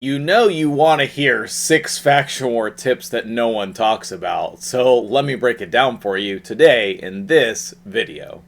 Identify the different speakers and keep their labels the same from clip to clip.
Speaker 1: You know you want to hear 6 faction war tips that no one talks about, so let me break it down for you today in this video.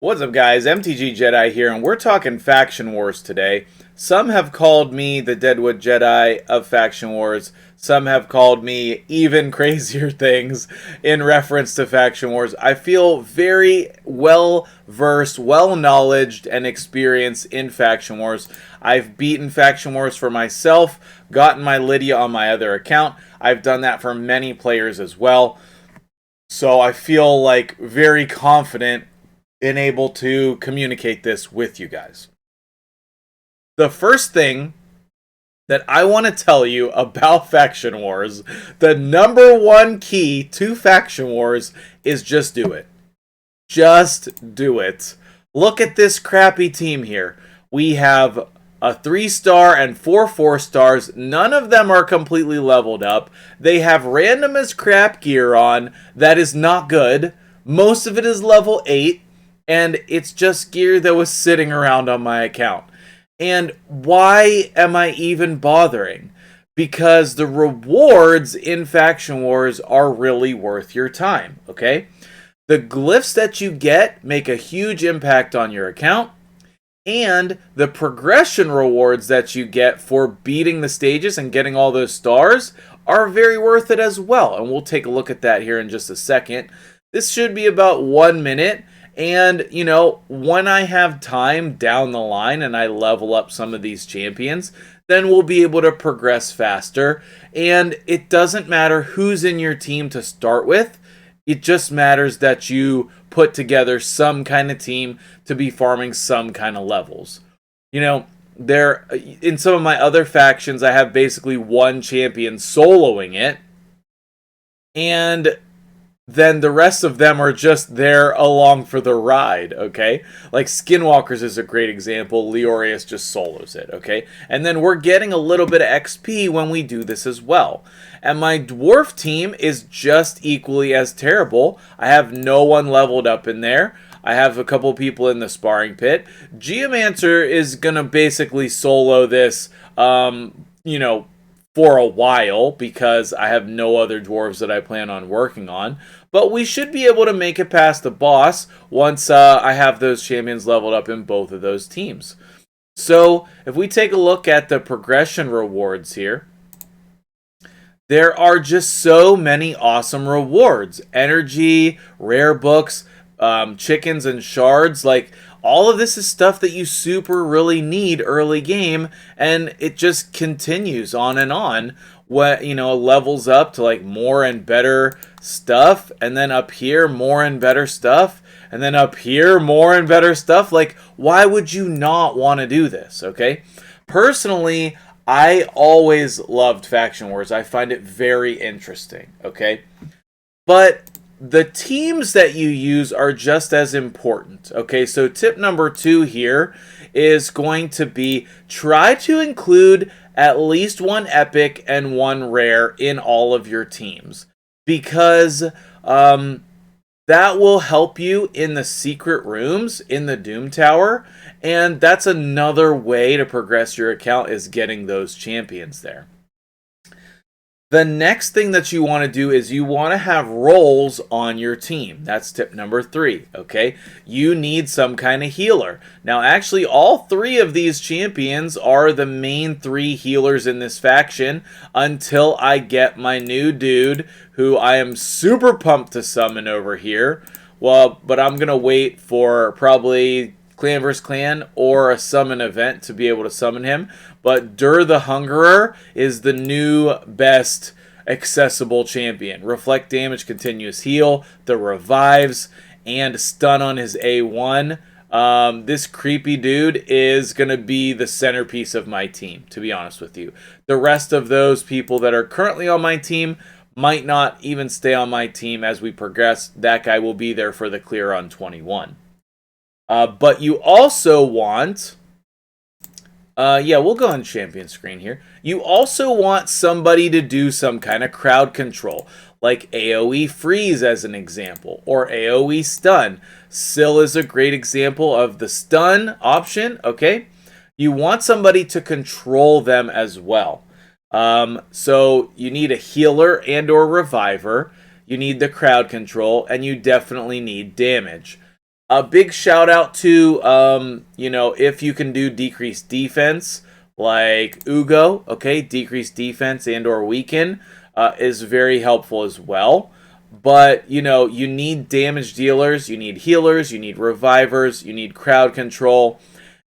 Speaker 1: What's up guys, MtgJedi here, and we're talking faction wars today. Some have called me the Deadwood Jedi of faction wars. Some have called me even crazier things in reference to faction wars. I feel very well versed, well knowledged, and experienced in faction wars. I've beaten faction wars for myself, gotten my Lydia on my other account. I've done that for many players as well. So I feel like very confident and able to communicate this with you guys. The first thing that I want to tell you about faction wars, the number one key to faction wars is just do it. Just do it. Look at this crappy team here. We have a 3-star and 4 4-stars. None of them are completely leveled up. They have random as crap gear on that is not good. Most of it is level 8. And it's just gear that was sitting around on my account. And why am I even bothering? Because the rewards in Faction Wars are really worth your time, okay? The glyphs that you get make a huge impact on your account. And the progression rewards that you get for beating the stages and getting all those stars are very worth it as well. And we'll take a look at that here in just a second. This should be about 1 minute. And, you know, when I have time down the line and I level up some of these champions, then we'll be able to progress faster. And it doesn't matter who's in your team to start with. It just matters that you put together some kind of team to be farming some kind of levels. You know, in some of my other factions, I have basically one champion soloing it. And then the rest of them are just there along for the ride, okay? Like Skinwalkers is a great example. Leorius just solos it, okay? And then we're getting a little bit of XP when we do this as well. And my dwarf team is just equally as terrible. I have no one leveled up in there. I have a couple people in the sparring pit. Geomancer is going to basically solo this, you know, for a while because I have no other dwarves that I plan on working on. But we should be able to make it past the boss once I have those champions leveled up in both of those teams. So if we take a look at the progression rewards here, there are just so many awesome rewards. Energy, rare books, chickens and shards, like all of this is stuff that you super really need early game, and it just continues on and on. What, you know, levels up to like more and better stuff, and then up here more and better stuff, and then up here more and better stuff. Like, why would you not want to do this? Okay, personally, I always loved Faction Wars. I find it very interesting. Okay, but the teams that you use are just as important. Okay, so tip number 2 here is going to be try to include at least 1 epic and 1 rare in all of your teams, because that will help you in the secret rooms in the Doom Tower, and that's another way to progress your account, is getting those champions there. The next thing that you want to do is you want to have roles on your team. That's tip number 3, okay? You need some kind of healer. Now, actually, all 3 of these champions are the main 3 healers in this faction until I get my new dude, who I am super pumped to summon over here. Well, but I'm going to wait for probably Clan vs. Clan or a summon event to be able to summon him. But Dur the Hungerer is the new best accessible champion. Reflect damage, continuous heal, the revives, and stun on his A1. This creepy dude is going to be the centerpiece of my team, to be honest with you. The rest of those people that are currently on my team might not even stay on my team as we progress. That guy will be there for the clear on 21. But you also want Yeah, we'll go on champion screen here. You also want somebody to do some kind of crowd control, like AoE freeze as an example, or AoE stun. Syl is a great example of the stun option, okay? You want somebody to control them as well. So you need a healer and or reviver. You need the crowd control, and you definitely need damage. A big shout out to, if you can do decreased defense, like Ugo, okay, decreased defense and or weaken is very helpful as well. But, you need damage dealers, you need healers, you need revivers, you need crowd control.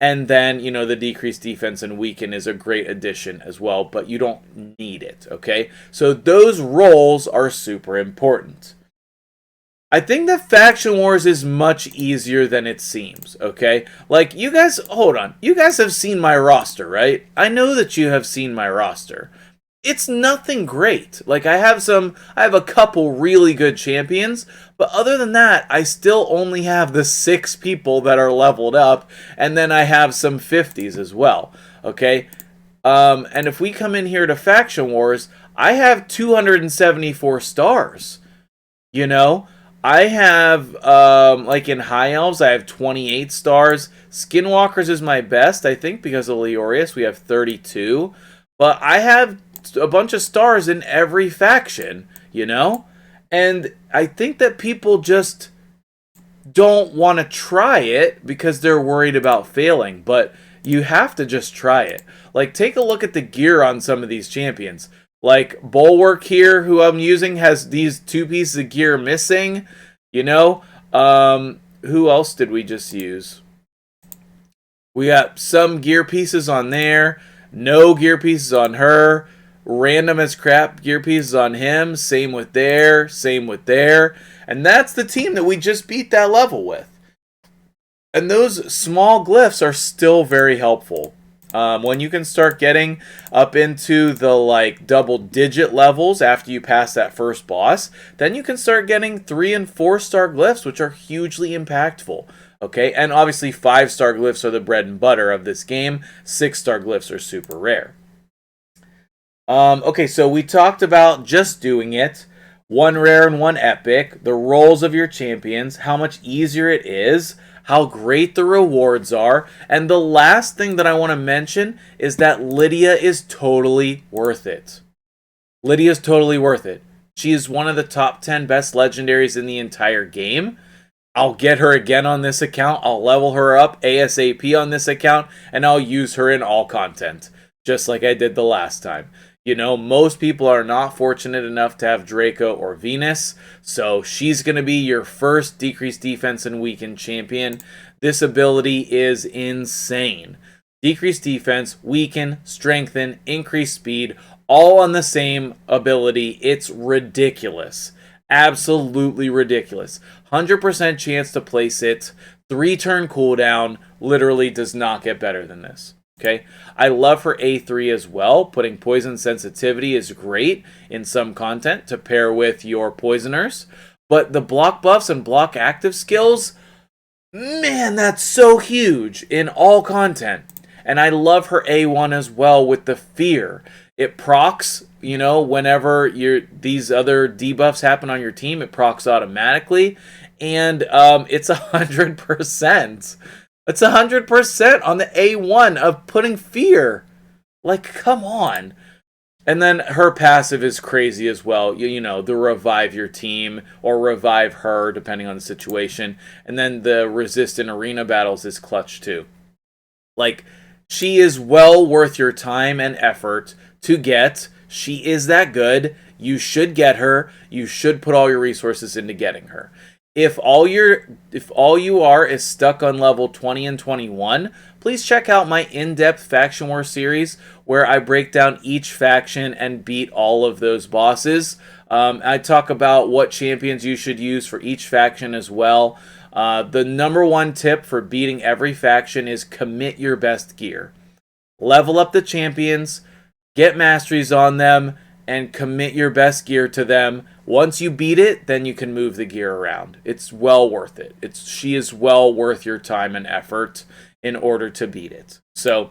Speaker 1: And then, the decreased defense and weaken is a great addition as well, but you don't need it, okay? So those roles are super important. I think that Faction Wars is much easier than it seems, okay? Like, you guys, hold on. You guys have seen my roster, right? I know that you have seen my roster. It's nothing great. Like, I have a couple really good champions, but other than that, I still only have the 6 people that are leveled up, and then I have some 50s as well, okay? And if we come in here to Faction Wars, I have 274 stars, I have, like in High Elves, I have 28 stars. Skinwalkers is my best, I think, because of Leorius. We have 32. But I have a bunch of stars in every faction, And I think that people just don't want to try it because they're worried about failing. But you have to just try it. Like, take a look at the gear on some of these champions. Like, Bulwark here, who I'm using, has these 2 pieces of gear missing, Who else did we just use? We got some gear pieces on there, no gear pieces on her, random as crap gear pieces on him, same with there, and that's the team that we just beat that level with. And those small glyphs are still very helpful. When you can start getting up into the double-digit levels after you pass that first boss, then you can start getting 3- and 4-star glyphs, which are hugely impactful. Okay, and obviously 5-star glyphs are the bread and butter of this game. 6-star glyphs are super rare. Okay, so we talked about just doing it. 1 rare and 1 epic. The roles of your champions. How much easier it is. How great the rewards are. And the last thing that I want to mention is that Lydia is totally worth it. Lydia is totally worth it. She is one of the top 10 best legendaries in the entire game. I'll get her again on this account. I'll level her up ASAP on this account. And I'll use her in all content. Just like I did the last time. Most people are not fortunate enough to have Draco or Venus, so she's going to be your first decreased defense and weaken champion. This ability is insane. Decreased defense, weaken, strengthen, increase speed, all on the same ability. It's ridiculous. Absolutely ridiculous. 100% chance to place it. 3-turn cooldown. Literally does not get better than this. Okay, I love her A3 as well. Putting poison sensitivity is great in some content to pair with your poisoners. But the block buffs and block active skills, man, that's so huge in all content. And I love her A1 as well with the fear. It procs, whenever these other debuffs happen on your team, it procs automatically. And it's 100%. It's 100% on the A1 of putting fear. Like, come on. And then her passive is crazy as well. The revive your team or revive her, depending on the situation. And then the resist in arena battles is clutch too. Like, she is well worth your time and effort to get. She is that good. You should get her. You should put all your resources into getting her. If all you are is stuck on level 20 and 21, please check out my in-depth Faction War series where I break down each faction and beat all of those bosses. I talk about what champions you should use for each faction as well. The number 1 tip for beating every faction is commit your best gear. Level up the champions, get masteries on them, and commit your best gear to them. Once you beat it, then you can move the gear around. It's well worth it. She is well worth your time and effort in order to beat it. So,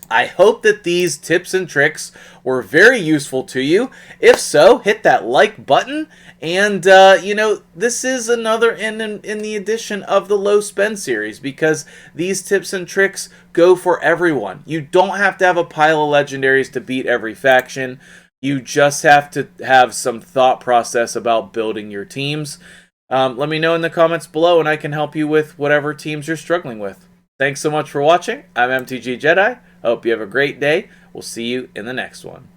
Speaker 1: I hope that these tips and tricks were very useful to you. If so, hit that like button. And, this is another in the edition of the Low Spend series, because these tips and tricks go for everyone. You don't have to have a pile of legendaries to beat every faction. You just have to have some thought process about building your teams. Let me know in the comments below, and I can help you with whatever teams you're struggling with. Thanks so much for watching. I'm MtgJedi. I hope you have a great day. We'll see you in the next one.